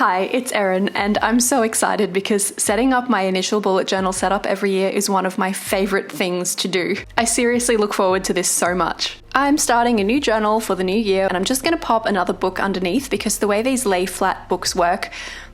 Hi, it's Erin, and I'm so excited because setting up my initial bullet journal setup every year is one of my favorite things to do. I seriously look forward to this so much. I'm starting a new journal for the new year, and I'm just going to pop another book underneath because the way these lay flat books work,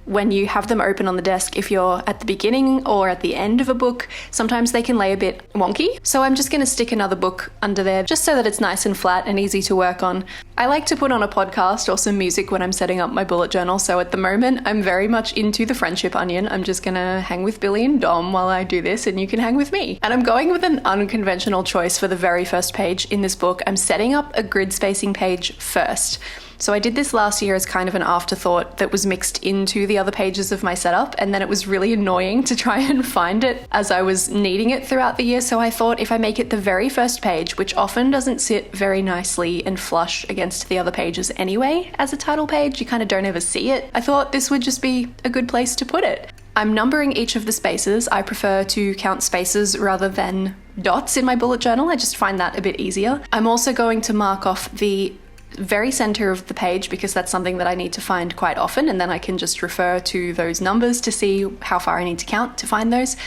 when you have them open on the desk, if you're at the beginning or at the end of a book, sometimes they can lay a bit wonky. So I'm just going to stick another book under there just so that it's nice and flat and easy to work on. I like to put on a podcast or some music when I'm setting up my bullet journal. So at the moment, I'm very much into the Friendship Onion. I'm just going to hang with Billy and Dom while I do this, and you can hang with me. And I'm going with an unconventional choice for the very first page in this book. I'm setting up a grid spacing page first. So I did this last year as kind of an afterthought that was mixed into the other pages of my setup, and then it was really annoying to try and find it as I was needing it throughout the year. So I thought if I make it the very first page, which often doesn't sit very nicely and flush against the other pages anyway, as a title page, you kind of don't ever see it. I thought this would just be a good place to put it. I'm numbering each of the spaces. I prefer to count spaces rather than dots in my bullet journal. I just find that a bit easier. I'm also going to mark off the very center of the page because that's something that I need to find quite often, and then I can just refer to those numbers to see how far I need to count to find those.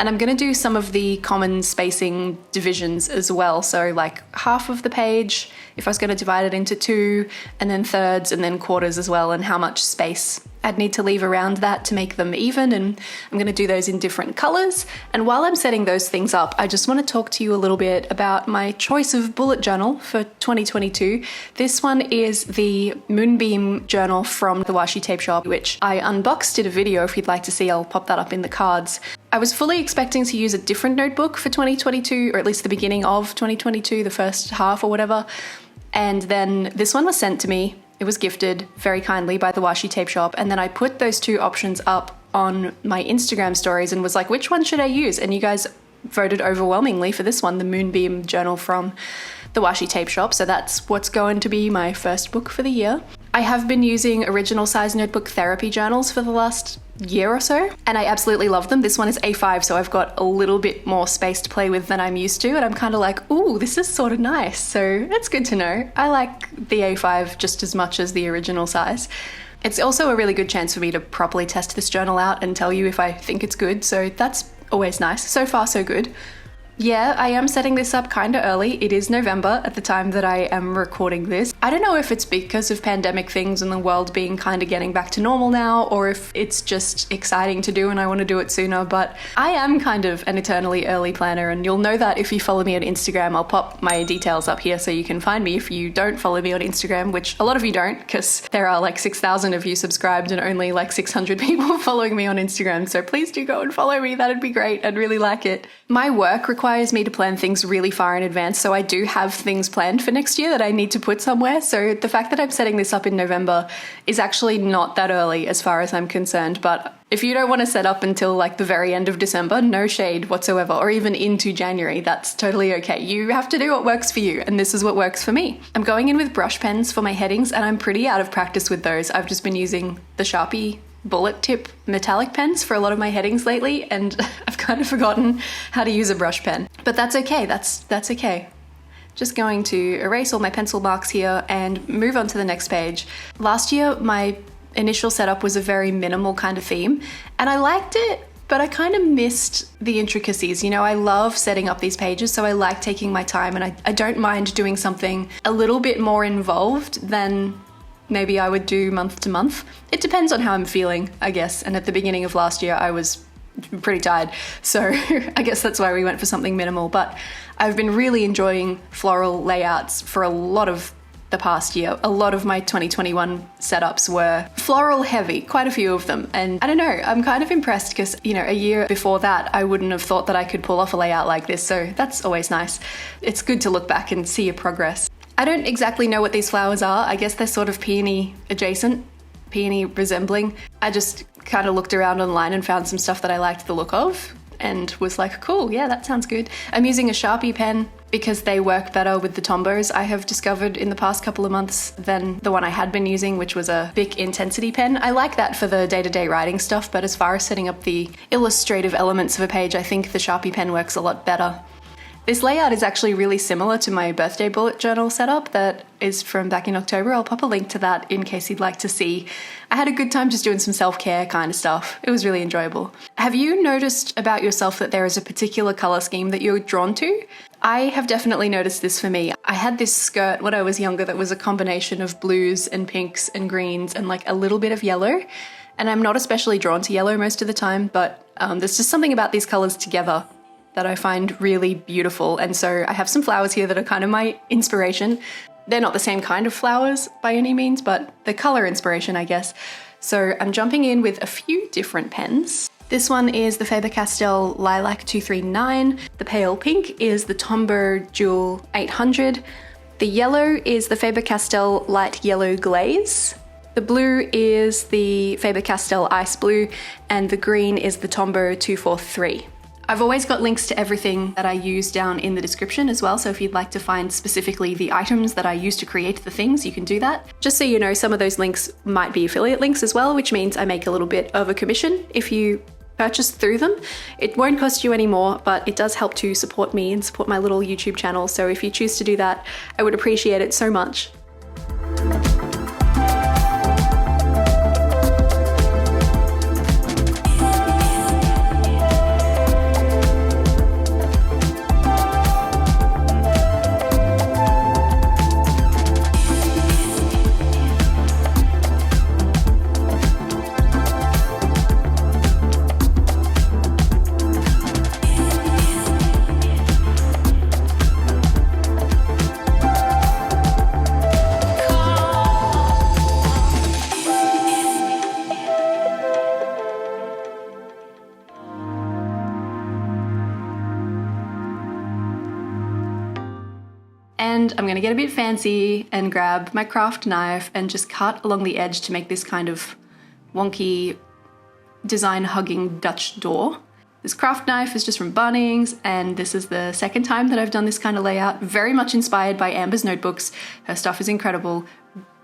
And I'm going to do some of the common spacing divisions as well. So like half of the page, if I was going to divide it into two, and then thirds and then quarters as well, and how much space I'd need to leave around that to make them even, and I'm going to do those in different colors. And while I'm setting those things up, I just want to talk to you a little bit about my choice of bullet journal for 2022. This one is the Moonbeam journal from the Washi tape shop, which I unboxed, did a video. If you'd like to see, I'll pop that up in the cards. I was fully expecting to use a different notebook for 2022, or at least the beginning of 2022, the first half or whatever. And then this one was sent to me. It was gifted very kindly by the Washi tape shop, and then I put those two options up on my Instagram stories and was like, which one should I use? And you guys voted overwhelmingly for this one, the Moonbeam journal from the Washi tape shop. So that's what's going to be my first book for the year. I have been using original size notebook therapy journals for the last year or so, and I absolutely love them. This one is A5, so I've got a little bit more space to play with than I'm used to, and I'm kind of like, ooh, this is sort of nice. So that's good to know. I like the A5 just as much as the original size. It's also a really good chance for me to properly test this journal out and tell you if I think it's good, so that's always nice. So far, so good. Yeah, I am setting this up kind of early. It is November at the time that I am recording this. I don't know if it's because of pandemic things and the world being kind of getting back to normal now, or if it's just exciting to do and I want to do it sooner, but I am kind of an eternally early planner, and you'll know that if you follow me on Instagram. I'll pop my details up here so you can find me if you don't follow me on Instagram, which a lot of you don't, because there are like 6,000 of you subscribed and only like 600 people following me on Instagram. So please do go and follow me. That'd be great. I'd really like it. My work requires me to plan things really far in advance, so I do have things planned for next year that I need to put somewhere. So the fact that I'm setting this up in November is actually not that early as far as I'm concerned. But if you don't want to set up until like the very end of December, no shade whatsoever, or even into January, that's totally okay. You have to do what works for you, and this is what works for me. I'm going in with brush pens for my headings, and I'm pretty out of practice with those. I've just been using the Sharpie bullet tip metallic pens for a lot of my headings lately, and I've kind of forgotten how to use a brush pen. But that's okay, that's okay. Just going to erase all my pencil marks here and move on to the next page. Last year, my initial setup was a very minimal kind of theme, and I liked it, but I kind of missed the intricacies. You know, I love setting up these pages, so I like taking my time, and I don't mind doing something a little bit more involved than maybe I would do month to month. It depends on how I'm feeling, I guess. And at the beginning of last year, I was pretty tired. So I guess that's why we went for something minimal. But I've been really enjoying floral layouts for a lot of the past year. A lot of my 2021 setups were floral heavy, quite a few of them. And I don't know, I'm kind of impressed because, you know, a year before that, I wouldn't have thought that I could pull off a layout like this. So that's always nice. It's good to look back and see your progress. I don't exactly know what these flowers are. I guess they're sort of peony adjacent, peony resembling. I just kind of looked around online and found some stuff that I liked the look of and was like, cool, yeah, that sounds good. I'm using a Sharpie pen because they work better with the tombos, I have discovered in the past couple of months, than the one I had been using, which was a Bic Intensity pen. I like that for the day-to-day writing stuff, but as far as setting up the illustrative elements of a page, I think the Sharpie pen works a lot better. This layout is actually really similar to my birthday bullet journal setup that is from back in October. I'll pop a link to that in case you'd like to see. I had a good time just doing some self-care kind of stuff. It was really enjoyable. Have you noticed about yourself that there is a particular color scheme that you're drawn to? I have definitely noticed this for me. I had this skirt when I was younger that was a combination of blues and pinks and greens and like a little bit of yellow. And I'm not especially drawn to yellow most of the time, but there's just something about these colors together that I find really beautiful. And so I have some flowers here that are kind of my inspiration. They're not the same kind of flowers by any means, but the color inspiration, I guess. So I'm jumping in with a few different pens. This one is the Faber-Castell Lilac 239. The pale pink is the Tombow Jewel 800. The yellow is the Faber-Castell Light Yellow Glaze. The blue is the Faber-Castell Ice Blue, and the green is the Tombow 243. I've always got links to everything that I use down in the description as well, so if you'd like to find specifically the items that I use to create the things, you can do that. Just so you know, some of those links might be affiliate links as well, which means I make a little bit of a commission if you purchase through them. It won't cost you any more, but it does help to support me and support my little YouTube channel, so if you choose to do that, I would appreciate it so much. And I'm gonna get a bit fancy and grab my craft knife and just cut along the edge to make this kind of wonky design hugging Dutch door. This craft knife is just from Bunnings, and this is the second time that I've done this kind of layout. Very much inspired by Amber's notebooks. Her stuff is incredible.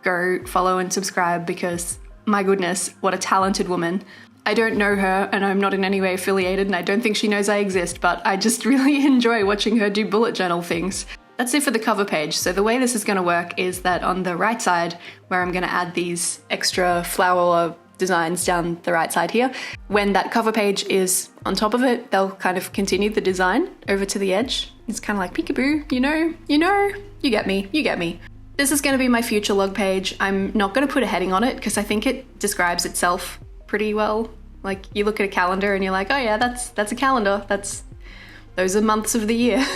Go follow and subscribe because, my goodness, what a talented woman. I don't know her and I'm not in any way affiliated, and I don't think she knows I exist, but I just really enjoy watching her do bullet journal things. That's it for the cover page. So the way this is gonna work is that on the right side, where I'm gonna add these extra flower designs down the right side here, when that cover page is on top of it, they'll kind of continue the design over to the edge. It's kind of like peekaboo, you know, you get me. This is gonna be my future log page. I'm not gonna put a heading on it because I think it describes itself pretty well. Like, you look at a calendar and you're like, oh yeah, that's a calendar. Those are months of the year.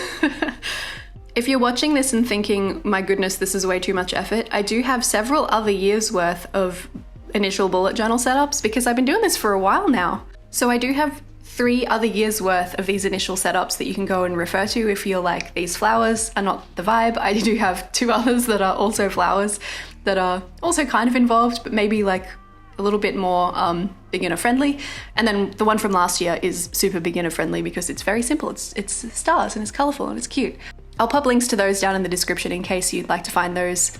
If you're watching this and thinking, my goodness, this is way too much effort, I do have several other years worth of initial bullet journal setups because I've been doing this for a while now. So I do have 3 other years worth of these initial setups that you can go and refer to if you're like, these flowers are not the vibe. I do have 2 others that are also flowers that are also kind of involved, but maybe like a little bit more beginner friendly. And then the one from last year is super beginner friendly because it's very simple. It's stars and it's colorful and it's cute. I'll pop links to those down in the description in case you'd like to find those.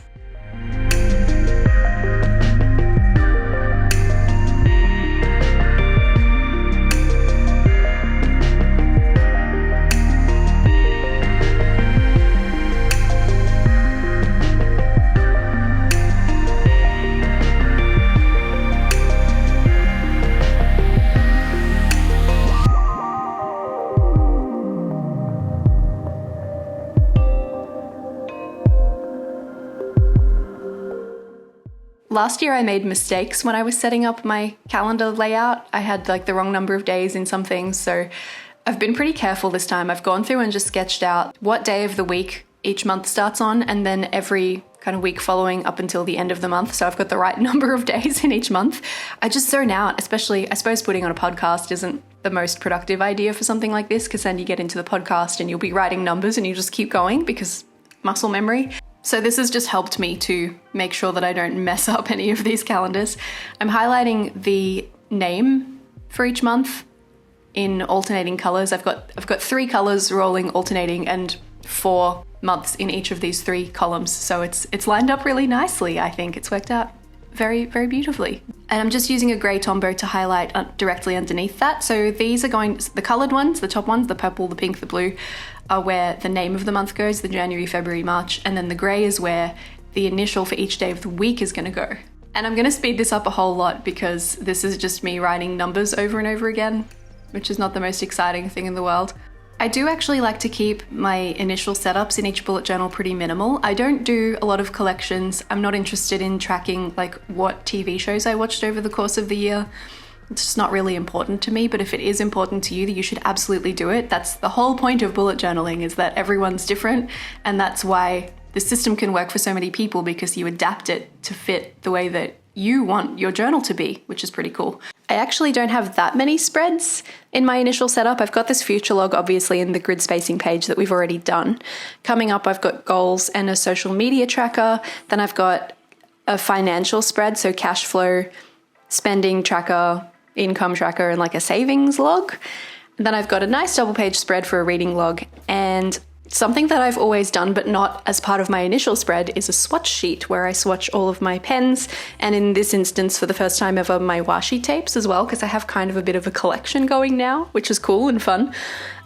Last year I made mistakes when I was setting up my calendar layout. I had like the wrong number of days in some things, so I've been pretty careful this time. I've gone through and just sketched out what day of the week each month starts on, and then every kind of week following up until the end of the month, so I've got the right number of days in each month. I just zone out, especially, I suppose putting on a podcast isn't the most productive idea for something like this, because then you get into the podcast and you'll be writing numbers and you just keep going because muscle memory. So this has just helped me to make sure that I don't mess up any of these calendars. I'm highlighting the name for each month in alternating colors. I've got 3 colors rolling, alternating, and 4 months in each of these 3 columns. So it's lined up really nicely, I think. It's worked out very, very beautifully. And I'm just using a grey Tombow to highlight directly underneath that. So these are the coloured ones, the top ones, the purple, the pink, the blue, are where the name of the month goes, the January, February, March, and then the grey is where the initial for each day of the week is going to go. And I'm going to speed this up a whole lot because this is just me writing numbers over and over again, which is not the most exciting thing in the world. I do actually like to keep my initial setups in each bullet journal pretty minimal. I don't do a lot of collections. I'm not interested in tracking like what TV shows I watched over the course of the year. It's just not really important to me, but if it is important to you, you should absolutely do it. That's the whole point of bullet journaling, is that everyone's different, and that's why the system can work for so many people, because you adapt it to fit the way that you want your journal to be, which is pretty cool. I actually don't have that many spreads in my initial setup. I've got this future log obviously in the grid spacing page that we've already done. Coming up, I've got goals and a social media tracker. Then I've got a financial spread, so cash flow, spending tracker, income tracker, and like a savings log. And then I've got a nice double page spread for a reading log, and something that I've always done but not as part of my initial spread is a swatch sheet where I swatch all of my pens, and in this instance for the first time ever my washi tapes as well, because I have kind of a bit of a collection going now, which is cool and fun.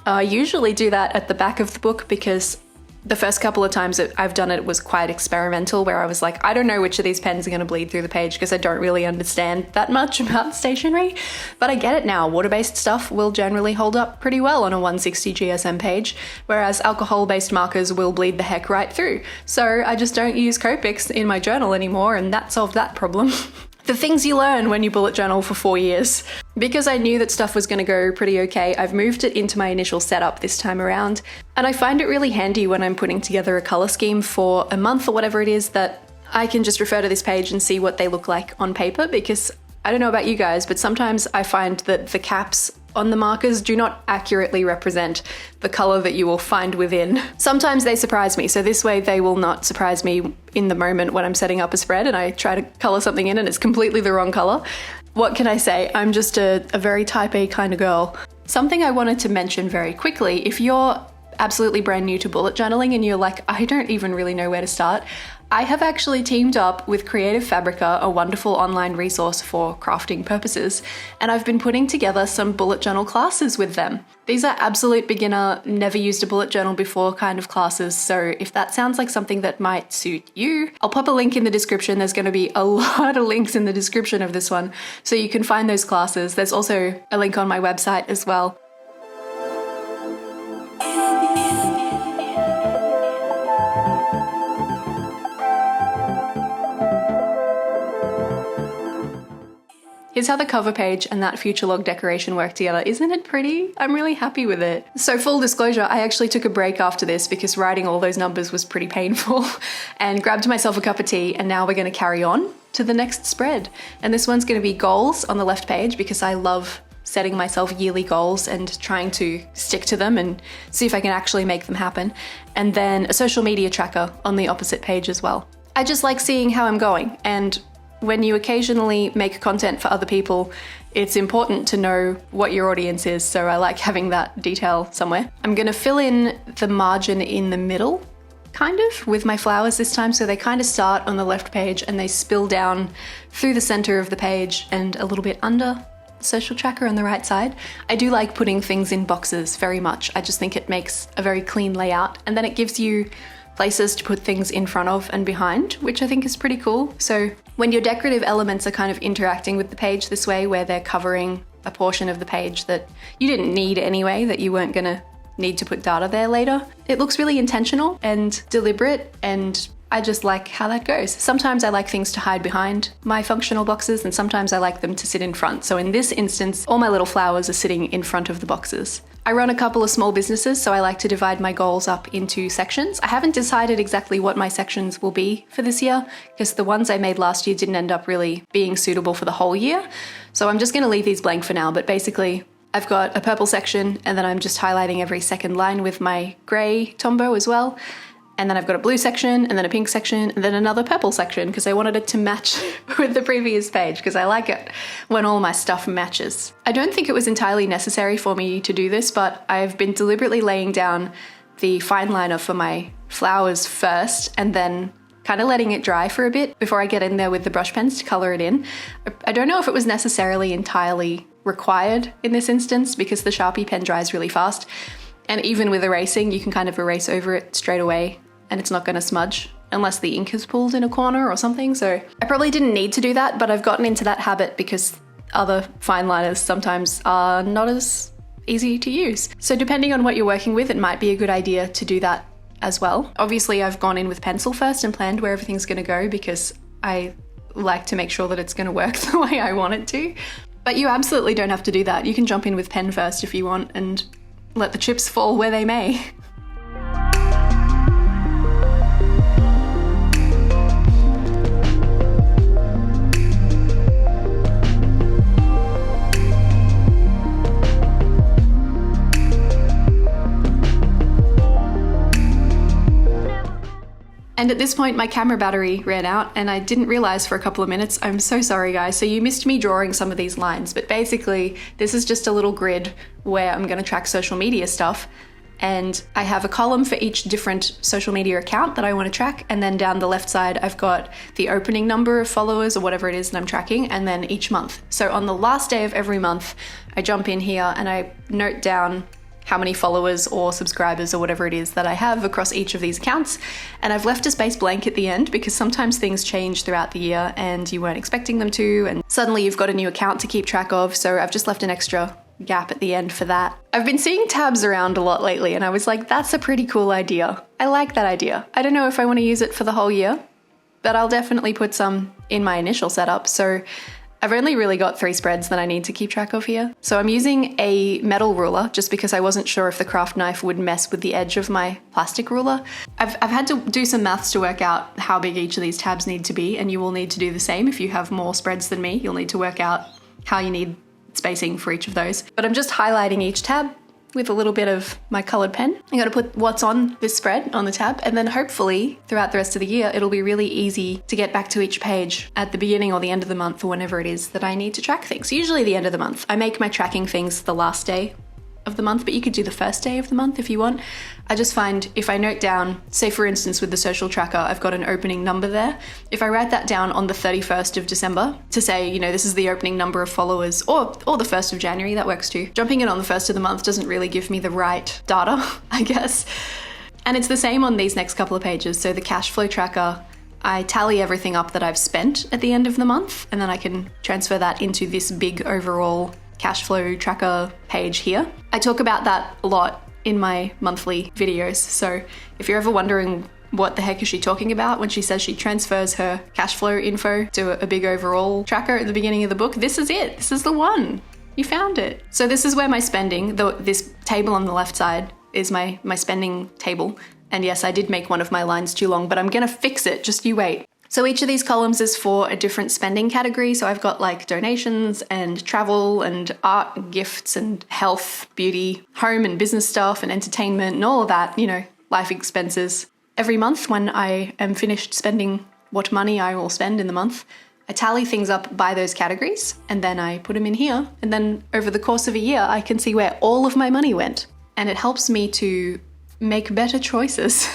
I usually do that at the back of the book because the first couple of times that I've done it was quite experimental, where I was like, I don't know which of these pens are going to bleed through the page because I don't really understand that much about stationery, but I get it now. Water-based stuff will generally hold up pretty well on a 160 GSM page, whereas alcohol-based markers will bleed the heck right through. So I just don't use Copics in my journal anymore, and that solved that problem. The things you learn when you bullet journal for 4 years. Because I knew that stuff was going to go pretty okay, I've moved it into my initial setup this time around, and I find it really handy when I'm putting together a colour scheme for a month or whatever it is, that I can just refer to this page and see what they look like on paper, because I don't know about you guys, but sometimes I find that the caps on the markers do not accurately represent the colour that you will find within. Sometimes they surprise me, so this way they will not surprise me in the moment when I'm setting up a spread and I try to colour something in and it's completely the wrong colour. What can I say? I'm just a very type A kind of girl. Something I wanted to mention very quickly, if you're absolutely brand new to bullet journaling and you're like, I don't even really know where to start, I have actually teamed up with Creative Fabrica, a wonderful online resource for crafting purposes, and I've been putting together some bullet journal classes with them. These are absolute beginner, never used a bullet journal before kind of classes, so if that sounds like something that might suit you, I'll pop a link in the description. There's going to be a lot of links in the description of this one, so you can find those classes. There's also a link on my website as well. Here's how the cover page and that future log decoration work together. Isn't it pretty? I'm really happy with it. So full disclosure, I actually took a break after this because writing all those numbers was pretty painful and grabbed myself a cup of tea, and now we're going to carry on to the next spread. And this one's going to be goals on the left page because I love setting myself yearly goals and trying to stick to them and see if I can actually make them happen. And then a social media tracker on the opposite page as well. I just like seeing how I'm going, and when you occasionally make content for other people, it's important to know what your audience is, so I like having that detail somewhere. I'm gonna fill in the margin in the middle, kind of, with my flowers this time, so they kind of start on the left page and they spill down through the center of the page and a little bit under the social tracker on the right side. I do like putting things in boxes very much. I just think it makes a very clean layout, and then it gives you places to put things in front of and behind, which I think is pretty cool. So when your decorative elements are kind of interacting with the page this way, where they're covering a portion of the page that you didn't need anyway, that you weren't gonna need to put data there later, it looks really intentional and deliberate, and I just like how that goes. Sometimes I like things to hide behind my functional boxes, and sometimes I like them to sit in front. So in this instance, all my little flowers are sitting in front of the boxes. I run a couple of small businesses, so I like to divide my goals up into sections. I haven't decided exactly what my sections will be for this year, because the ones I made last year didn't end up really being suitable for the whole year. So I'm just gonna leave these blank for now, but basically I've got a purple section, and then I'm just highlighting every second line with my grey Tombow as well. And then I've got a blue section, and then a pink section, and then another purple section, because I wanted it to match with the previous page, because I like it when all my stuff matches. I don't think it was entirely necessary for me to do this, but I've been deliberately laying down the fine liner for my flowers first, and then kind of letting it dry for a bit before I get in there with the brush pens to color it in. I don't know if it was necessarily entirely required in this instance because the Sharpie pen dries really fast. And even with erasing, you can kind of erase over it straight away and it's not going to smudge unless the ink is pulled in a corner or something. So I probably didn't need to do that, but I've gotten into that habit because other fine liners sometimes are not as easy to use. So depending on what you're working with, it might be a good idea to do that as well. Obviously, I've gone in with pencil first and planned where everything's going to go because I like to make sure that it's going to work the way I want it to. But you absolutely don't have to do that. You can jump in with pen first if you want and let the chips fall where they may. And at this point, my camera battery ran out and I didn't realize for a couple of minutes. I'm so sorry, guys. So you missed me drawing some of these lines, but basically this is just a little grid where I'm going to track social media stuff. And I have a column for each different social media account that I want to track. And then down the left side, I've got the opening number of followers or whatever it is that I'm tracking, and then each month. So on the last day of every month, I jump in here and I note down how many followers or subscribers or whatever it is that I have across each of these accounts. And I've left a space blank at the end because sometimes things change throughout the year and you weren't expecting them to, and suddenly you've got a new account to keep track of. So I've just left an extra gap at the end for that. I've been seeing tabs around a lot lately and I was like, that's a pretty cool idea. I like that idea. I don't know if I want to use it for the whole year, but I'll definitely put some in my initial setup. So I've only really got 3 spreads that I need to keep track of here. So I'm using a metal ruler just because I wasn't sure if the craft knife would mess with the edge of my plastic ruler. I've had to do some maths to work out how big each of these tabs need to be, and you will need to do the same if you have more spreads than me. You'll need to work out how you need spacing for each of those. But I'm just highlighting each tab with a little bit of my colored pen. I gotta put what's on this spread on the tab, and then hopefully throughout the rest of the year, it'll be really easy to get back to each page at the beginning or the end of the month or whenever it is that I need to track things. Usually the end of the month. I make my tracking things the last day of the month, but you could do the first day of the month if you want. I just find if I note down, say for instance with the social tracker, I've got an opening number there. If I write that down on the 31st of December to say, you know, this is the opening number of followers, or the 1st of January, that works too. Jumping it on the 1st of the month doesn't really give me the right data, I guess. And it's the same on these next couple of pages. So the cash flow tracker, I tally everything up that I've spent at the end of the month, and then I can transfer that into this big overall cash flow tracker page here. I talk about that a lot in my monthly videos. So if you're ever wondering what the heck is she talking about when she says she transfers her cash flow info to a big overall tracker at the beginning of the book, this is it. This is the one. You found it. So this is where my spending, this table on the left side is my spending table. And yes, I did make one of my lines too long, but I'm gonna fix it, just you wait. So each of these columns is for a different spending category. So I've got like donations and travel and art and gifts and health, beauty, home and business stuff and entertainment and all of that, you know, life expenses. Every month when I am finished spending what money I will spend in the month, I tally things up by those categories and then I put them in here. And then over the course of a year, I can see where all of my money went. And it helps me to make better choices.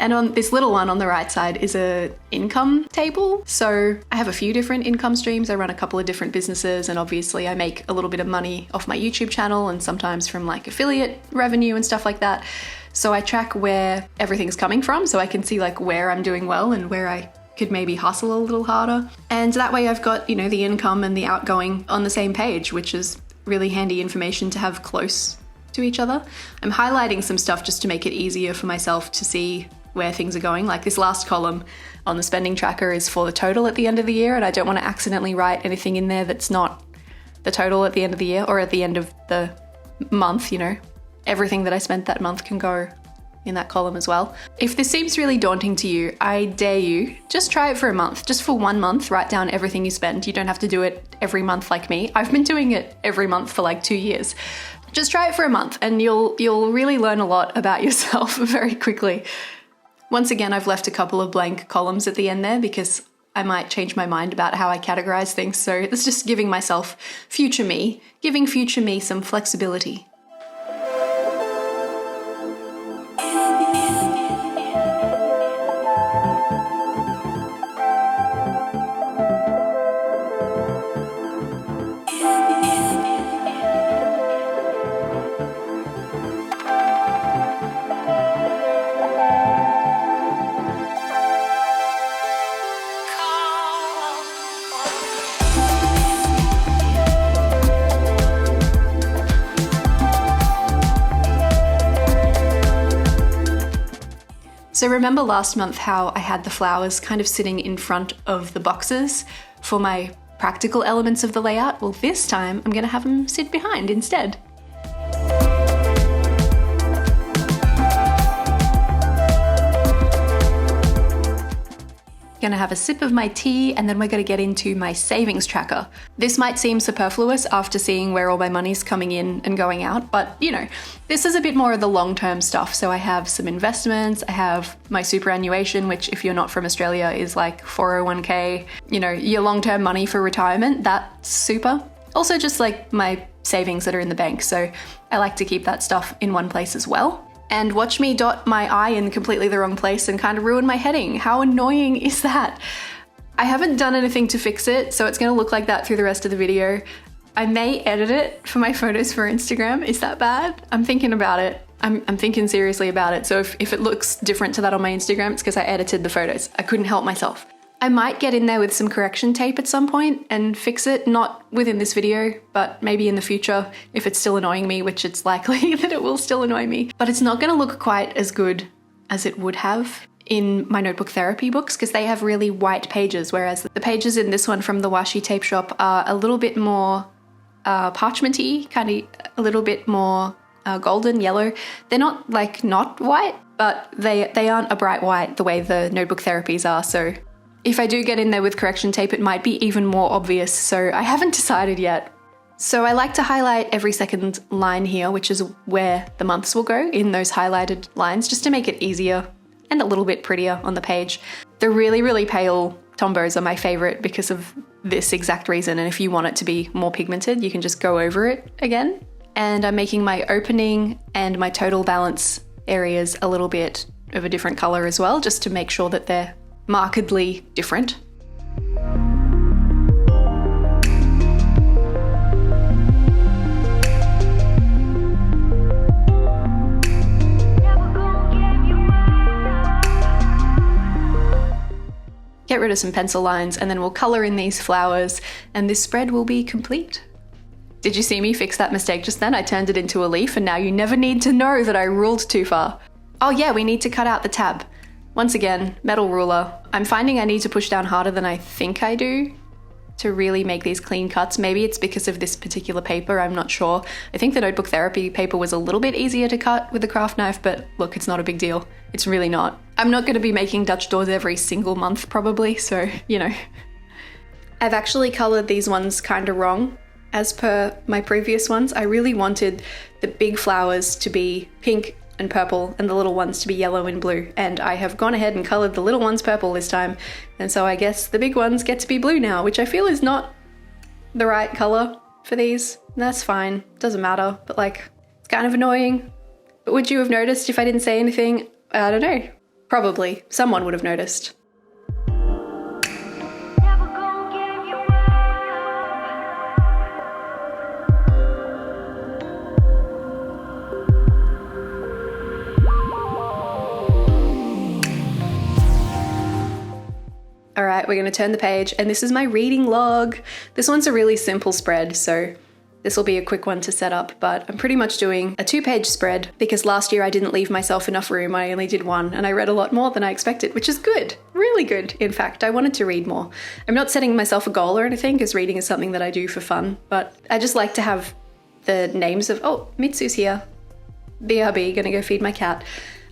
And on this little one on the right side is a income table. So I have a few different income streams. I run a couple of different businesses, and obviously I make a little bit of money off my YouTube channel and sometimes from like affiliate revenue and stuff like that. So I track where everything's coming from so I can see like where I'm doing well and where I could maybe hustle a little harder. And that way I've got, you know, the income and the outgoing on the same page, which is really handy information to have close to each other. I'm highlighting some stuff just to make it easier for myself to see where things are going. Like this last column on the spending tracker is for the total at the end of the year, and I don't want to accidentally write anything in there that's not the total at the end of the year or at the end of the month, you know. Everything that I spent that month can go in that column as well. If this seems really daunting to you, I dare you, just try it for a month. Just for 1 month, write down everything you spend. You don't have to do it every month like me. I've been doing it every month for like 2 years. Just try it for a month and you'll really learn a lot about yourself very quickly. Once again, I've left a couple of blank columns at the end there because I might change my mind about how I categorize things. So it's just giving myself future me, giving future me some flexibility. So remember last month how I had the flowers kind of sitting in front of the boxes for my practical elements of the layout? Well, this time I'm gonna have them sit behind instead. Gonna have a sip of my tea and then we're gonna get into my savings tracker. This might seem superfluous after seeing where all my money's coming in and going out, but you know, this is a bit more of the long-term stuff. So I have some investments, I have my superannuation, which if you're not from Australia is like 401k, you know, your long-term money for retirement, that's super. Also just like my savings that are in the bank. So I like to keep that stuff in one place as well. And watch me dot my I in completely the wrong place and kind of ruin my heading. How annoying is that? I haven't done anything to fix it, so it's gonna look like that through the rest of the video. I may edit it for my photos for Instagram. Is that bad? I'm thinking about it. I'm thinking seriously about it. So if it looks different to that on my Instagram, it's because I edited the photos. I couldn't help myself. I might get in there with some correction tape at some point and fix it, not within this video, but maybe in the future if it's still annoying me, which it's likely that it will still annoy me. But it's not gonna look quite as good as it would have in my notebook therapy books because they have really white pages, whereas the pages in this one from the Washi tape shop are a little bit more parchmenty, kind of a little bit more golden yellow. They're not like not white, but they aren't a bright white the way the notebook therapies are, so if I do get in there with correction tape, it might be even more obvious, so I haven't decided yet. So I like to highlight every second line here, which is where the months will go in those highlighted lines, just to make it easier and a little bit prettier on the page. The really, really pale tombos are my favorite because of this exact reason, and if you want it to be more pigmented, you can just go over it again. And I'm making my opening and my total balance areas a little bit of a different color as well, just to make sure that they're markedly different. Get rid of some pencil lines and then we'll color in these flowers and this spread will be complete. Did you see me fix that mistake just then? I turned it into a leaf and now you never need to know that I ruled too far. Oh yeah, we need to cut out the tab. Once again, metal ruler. I'm finding I need to push down harder than I think I do to really make these clean cuts. Maybe it's because of this particular paper, I'm not sure. I think the notebook therapy paper was a little bit easier to cut with the craft knife, but look, it's not a big deal. It's really not. I'm not gonna be making Dutch doors every single month probably, so, you know. I've actually colored these ones kind of wrong. As per my previous ones, I really wanted the big flowers to be pink and purple and the little ones to be yellow and blue, and I have gone ahead and colored the little ones purple this time, and so I guess the big ones get to be blue now, which I feel is not the right color for these. That's fine, doesn't matter, but like, it's kind of annoying. But would you have noticed if I didn't say anything? I don't know. Probably. Someone would have noticed. All right, we're gonna turn the page, and this is my reading log. This one's a really simple spread, so this will be a quick one to set up, but I'm pretty much doing a 2-page spread because last year I didn't leave myself enough room. I only did one, and I read a lot more than I expected, which is good, really good. In fact, I wanted to read more. I'm not setting myself a goal or anything because reading is something that I do for fun, but I just like to have the names of, oh, Mitsu's here. BRB, gonna go feed my cat.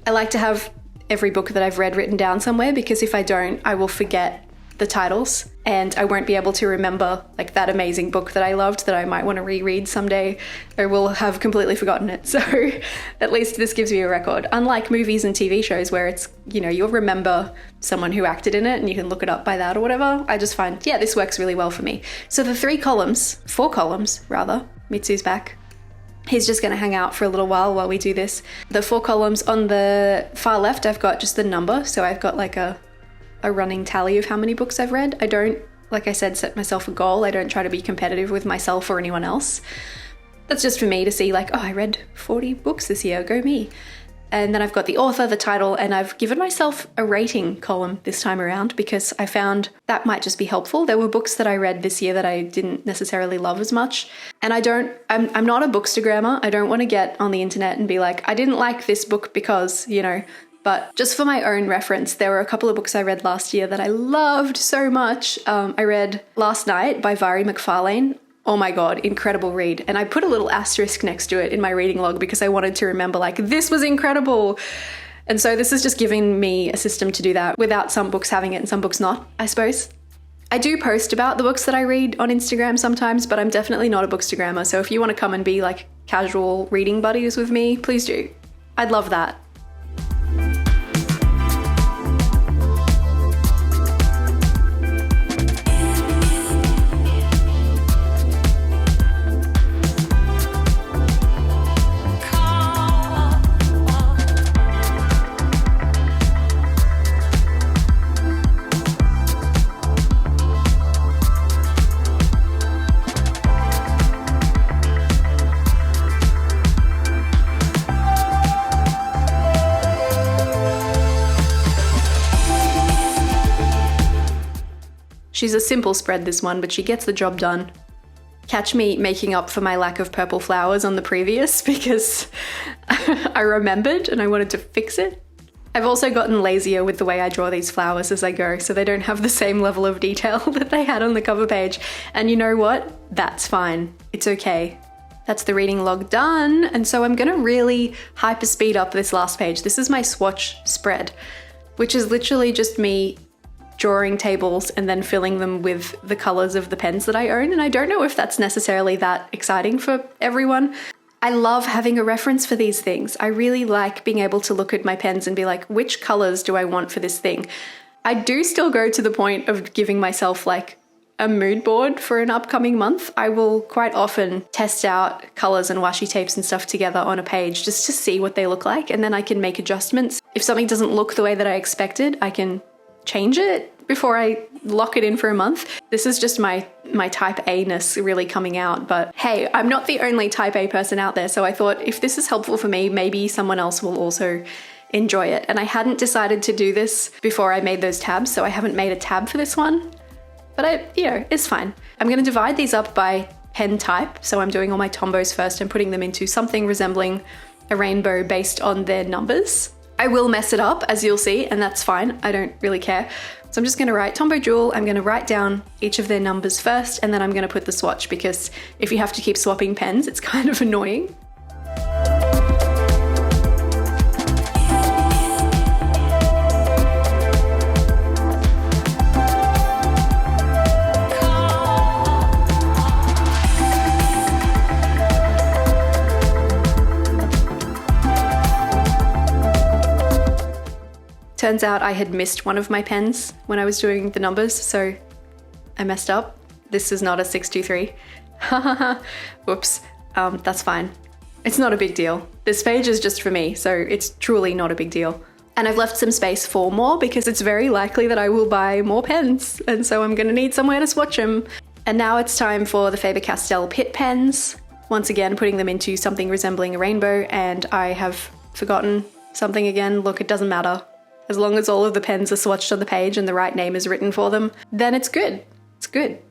I like to have every book that I've read written down somewhere, because if I don't, I will forget the titles and I won't be able to remember like that amazing book that I loved that I might want to reread someday. I will have completely forgotten it. So at least this gives me a record. Unlike movies and TV shows where it's, you know, you'll remember someone who acted in it and you can look it up by that or whatever. I just find, yeah, this works really well for me. So the 4 columns rather, Mitsu's back. He's just going to hang out for a little while we do this. The 4 columns on the far left, I've got just the number. So I've got like a running tally of how many books I've read. I don't, like I said, set myself a goal. I don't try to be competitive with myself or anyone else. That's just for me to see like, oh, I read 40 books this year, go me. And then I've got the author, the title, and I've given myself a rating column this time around because I found that might just be helpful. There were books that I read this year that I didn't necessarily love as much. And I'm not a bookstagrammer. I don't want to get on the internet and be like, I didn't like this book because, you know. But just for my own reference, there were a couple of books I read last year that I loved so much. I read Last Night by Vari McFarlane. Oh my God, incredible read. And I put a little asterisk next to it in my reading log because I wanted to remember like, this was incredible. And so this is just giving me a system to do that without some books having it and some books not, I suppose. I do post about the books that I read on Instagram sometimes, but I'm definitely not a bookstagrammer. So if you want to come and be like casual reading buddies with me, please do. I'd love that. She's a simple spread, this one, but she gets the job done. Catch me making up for my lack of purple flowers on the previous because I remembered and I wanted to fix it. I've also gotten lazier with the way I draw these flowers as I go, so they don't have the same level of detail that they had on the cover page. And you know what? That's fine. It's okay. That's the reading log done. And so I'm gonna really hyper speed up this last page. This is my swatch spread, which is literally just me drawing tables and then filling them with the colors of the pens that I own. And I don't know if that's necessarily that exciting for everyone. I love having a reference for these things. I really like being able to look at my pens and be like, which colors do I want for this thing? I do still go to the point of giving myself like a mood board for an upcoming month. I will quite often test out colors and washi tapes and stuff together on a page just to see what they look like. And then I can make adjustments. If something doesn't look the way that I expected, I can change it before I lock it in for a month. This is just my type A-ness really coming out, but hey, I'm not the only type A person out there, so I thought if this is helpful for me, maybe someone else will also enjoy it. And I hadn't decided to do this before I made those tabs, so I haven't made a tab for this one, but it's fine. I'm gonna divide these up by pen type, so I'm doing all my Tombos first and putting them into something resembling a rainbow based on their numbers. I will mess it up, as you'll see, and that's fine. I don't really care. So I'm just gonna write Tombow Jewel. I'm gonna write down each of their numbers first, and then I'm gonna put the swatch, because if you have to keep swapping pens, it's kind of annoying. Turns out I had missed one of my pens when I was doing the numbers, so I messed up. This is not a 623. Whoops, that's fine. It's not a big deal. This page is just for me, so it's truly not a big deal. And I've left some space for more because it's very likely that I will buy more pens, and so I'm gonna need somewhere to swatch them. And now it's time for the Faber-Castell Pitt pens. Once again, putting them into something resembling a rainbow, and I have forgotten something again. Look, it doesn't matter. As long as all of the pens are swatched on the page and the right name is written for them, then it's good. It's good.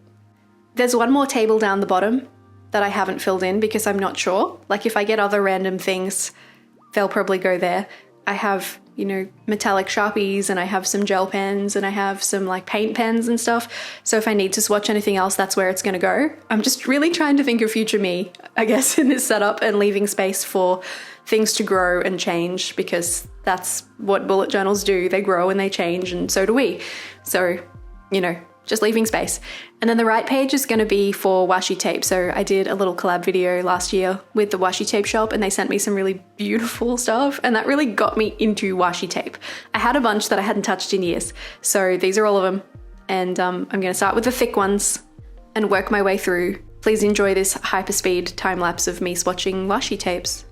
There's one more table down the bottom that I haven't filled in because I'm not sure. Like if I get other random things, they'll probably go there. I have, metallic Sharpies, and I have some gel pens, and I have some like paint pens and stuff. So if I need to swatch anything else, that's where it's gonna go. I'm just really trying to think of future me, I guess, in this setup and leaving space for things to grow and change, because that's what bullet journals do. They grow and they change, and so do we. So, you know, just leaving space. And then the right page is going to be for washi tape. So I did a little collab video last year with the washi tape shop, and they sent me some really beautiful stuff, and that really got me into washi tape. I had a bunch that I hadn't touched in years. So these are all of them. And I'm going to start with the thick ones and work my way through. Please enjoy this hyperspeed time lapse of me swatching washi tapes.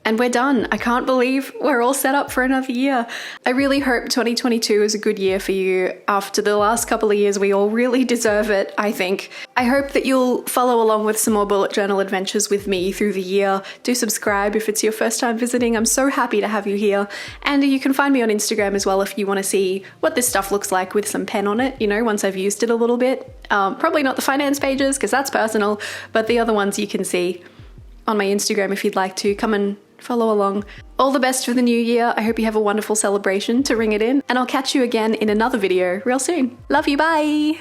And we're done. I can't believe we're all set up for another year. I really hope 2022 is a good year for you. After the last couple of years, we all really deserve it, I think. I hope that you'll follow along with some more bullet journal adventures with me through the year. Do subscribe if it's your first time visiting. I'm so happy to have you here. And you can find me on Instagram as well if you want to see what this stuff looks like with some pen on it, you know, once I've used it a little bit. Probably not the finance pages because that's personal, but the other ones you can see on my Instagram if you'd like to. Come and follow along. All the best for the new year. I hope you have a wonderful celebration to ring it in, and I'll catch you again in another video real soon. Love you, bye!